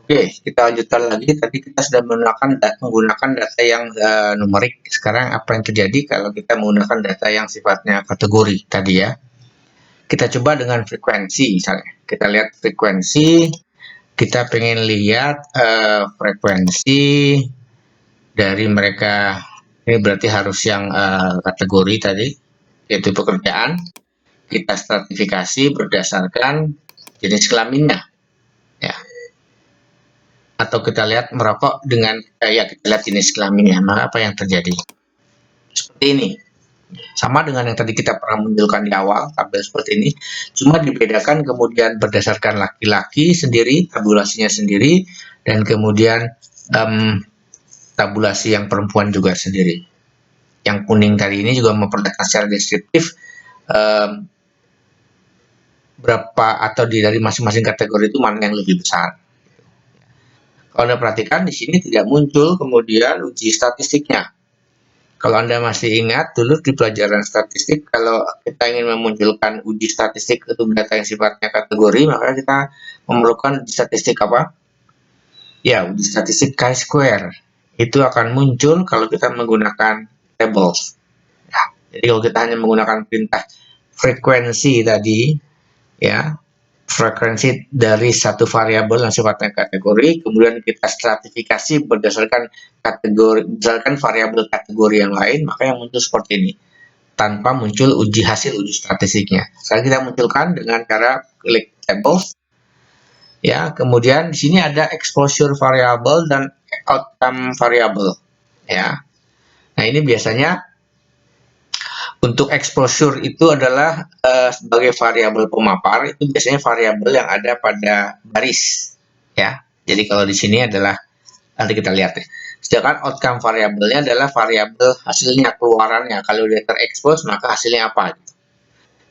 Oke, kita lanjutkan lagi. Tadi kita sudah menggunakan data yang numerik. Sekarang apa yang terjadi kalau kita menggunakan data yang sifatnya kategori tadi ya? Kita coba dengan frekuensi misalnya. Kita lihat frekuensi. Kita pengen lihat frekuensi dari mereka. Ini berarti harus yang kategori tadi, yaitu pekerjaan. Kita stratifikasi berdasarkan jenis kelaminnya. Ya, atau kita lihat merokok dengan ya kita lihat jenis kelaminnya, maka apa yang terjadi? Seperti ini. Sama dengan yang tadi kita pernah munculkan di awal, tabel seperti ini. Cuma dibedakan kemudian berdasarkan laki-laki sendiri, tabulasinya sendiri, dan kemudian tabulasi yang perempuan juga sendiri. Yang kuning tadi ini juga memperlihatkan secara deskriptif berapa atau dari masing-masing kategori itu mana yang lebih besar. Kalau Anda perhatikan di sini tidak muncul kemudian uji statistiknya. Kalau Anda masih ingat dulu di pelajaran statistik, kalau kita ingin memunculkan uji statistik untuk data yang sifatnya kategori, maka kita memerlukan uji statistik apa? Ya, uji statistik chi-square. Itu akan muncul kalau kita menggunakan tables. Ya, jadi kalau kita hanya menggunakan perintah frekuensi tadi, ya, frekuensi dari satu variabel yang sifatnya kategori, kemudian kita stratifikasi berdasarkan variabel kategori yang lain, maka yang muncul seperti ini, tanpa muncul hasil uji statistiknya. Sekarang kita munculkan dengan cara klik tables, ya, kemudian di sini ada exposure variable dan outcome variable, ya. Nah, ini biasanya untuk exposure itu adalah sebagai variabel pemapar, itu biasanya variabel yang ada pada baris, ya. Jadi kalau di sini adalah nanti kita lihat ya. Sedangkan outcome variabelnya adalah variabel hasilnya, keluarannya. Kalau dia terekspos maka hasilnya apa? Gitu.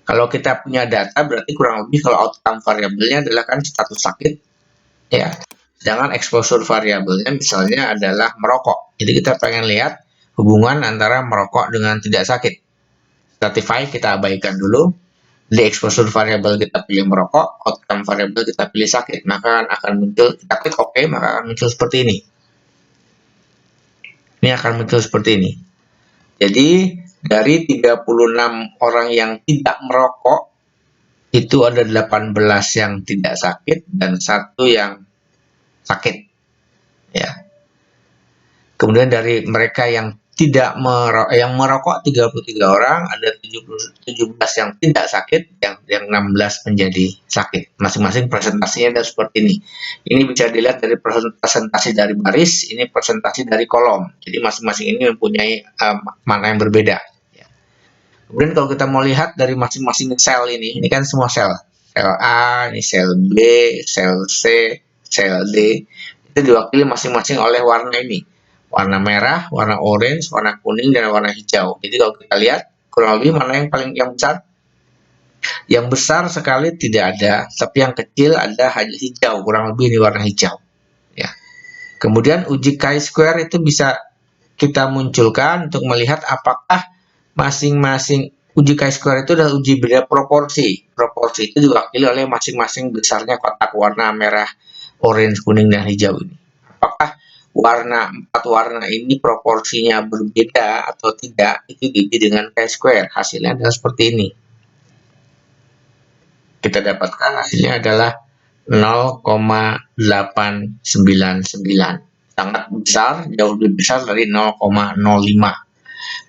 Kalau kita punya data berarti kurang lebih kalau outcome variabelnya adalah kan status sakit, ya. Sedangkan exposure variabelnya misalnya adalah merokok. Jadi kita pengen lihat hubungan antara merokok dengan tidak sakit. Stratify kita abaikan dulu, di exposure variable kita pilih merokok, outcome variable kita pilih sakit, maka akan muncul, kita klik OK, maka akan muncul seperti ini. Ini akan muncul seperti ini. Jadi dari 36 orang yang tidak merokok, itu ada 18 yang tidak sakit dan 1 yang sakit. Ya. Kemudian dari mereka yang merokok 33 orang, ada 17 yang tidak sakit, yang 16 menjadi sakit. Masing-masing presentasinya ada seperti ini. Ini bisa dilihat dari presentasi dari baris, ini presentasi dari kolom. Jadi masing-masing ini mempunyai mana yang berbeda. Kemudian kalau kita mau lihat dari masing-masing sel ini kan semua sel. Sel A, ini sel B, sel C, sel D. Itu diwakili masing-masing oleh warna ini. Warna merah, warna orange, warna kuning, dan warna hijau. Jadi kalau kita lihat, kurang lebih mana yang besar? Yang besar sekali tidak ada, tapi yang kecil ada hanya hijau, kurang lebih ini warna hijau. Ya. Kemudian uji chi-square itu bisa kita munculkan untuk melihat apakah masing-masing uji chi-square itu adalah uji beda proporsi. Proporsi itu diwakili oleh masing-masing besarnya kotak warna merah, orange, kuning, dan hijau ini. Apakah empat warna ini proporsinya berbeda atau tidak, itu diuji dengan chi-square. Hasilnya adalah seperti ini. Kita dapatkan hasilnya adalah 0,899. Sangat besar, jauh lebih besar dari 0,05.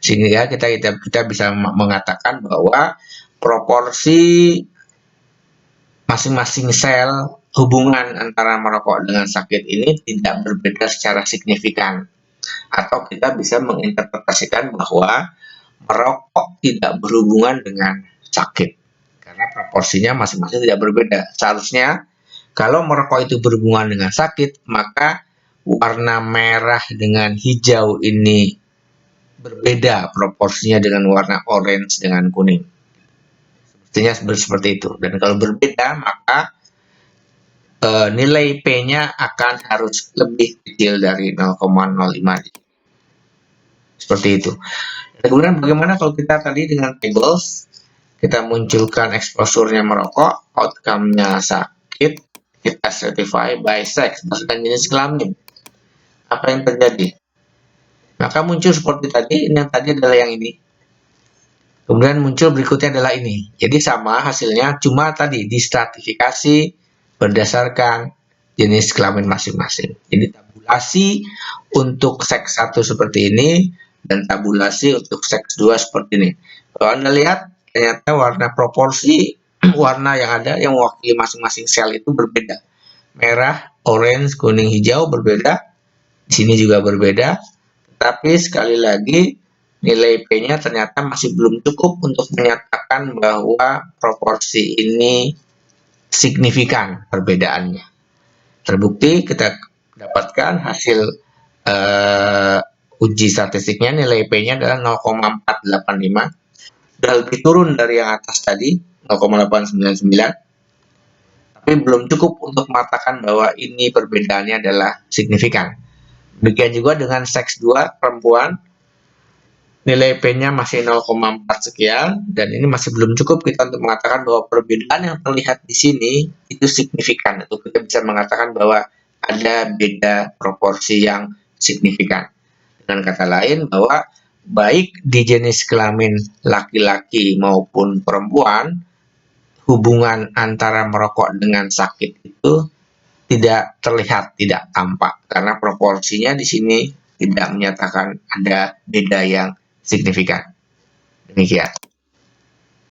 Sehingga kita bisa mengatakan bahwa proporsi masing-masing sel, hubungan antara merokok dengan sakit ini tidak berbeda secara signifikan. Atau kita bisa menginterpretasikan bahwa merokok tidak berhubungan dengan sakit. Karena proporsinya masing-masing tidak berbeda. Seharusnya kalau merokok itu berhubungan dengan sakit, maka warna merah dengan hijau ini berbeda proporsinya dengan warna orange dengan kuning. Sepertinya seperti itu. Dan kalau berbeda, maka nilai P-nya akan harus lebih kecil dari 0,05. Seperti itu. Kemudian bagaimana kalau kita tadi dengan tables, kita munculkan exposure-nya merokok, outcome-nya sakit, kita stratify by sex, berdasarkan jenis kelamin. Apa yang terjadi? Maka muncul seperti tadi, yang tadi adalah yang ini. Kemudian muncul berikutnya adalah ini. Jadi sama hasilnya, cuma tadi distratifikasi berdasarkan jenis kelamin masing-masing. Jadi tabulasi untuk seks 1 seperti ini, dan tabulasi untuk seks 2 seperti ini. Kalau Anda lihat, ternyata warna proporsi warna yang ada yang mewakili masing-masing sel itu berbeda. Merah, orange, kuning, hijau berbeda. Di sini juga berbeda. Tapi sekali lagi nilai P-nya ternyata masih belum cukup untuk menyatakan bahwa proporsi ini signifikan perbedaannya. Terbukti kita dapatkan hasil uji statistiknya, nilai P-nya adalah 0,485. Sudah lebih turun dari yang atas tadi, 0,899. Tapi belum cukup untuk mengatakan bahwa ini perbedaannya adalah signifikan. Demikian juga dengan seks 2 perempuan, nilai P-nya masih 0,4 sekian, dan ini masih belum cukup kita untuk mengatakan bahwa perbedaan yang terlihat di sini itu signifikan, atau kita bisa mengatakan bahwa ada beda proporsi yang signifikan. Dengan kata lain, bahwa baik di jenis kelamin laki-laki maupun perempuan, hubungan antara merokok dengan sakit itu tidak terlihat, tidak tampak, karena proporsinya di sini tidak menyatakan ada beda yang signifikan. Demikian.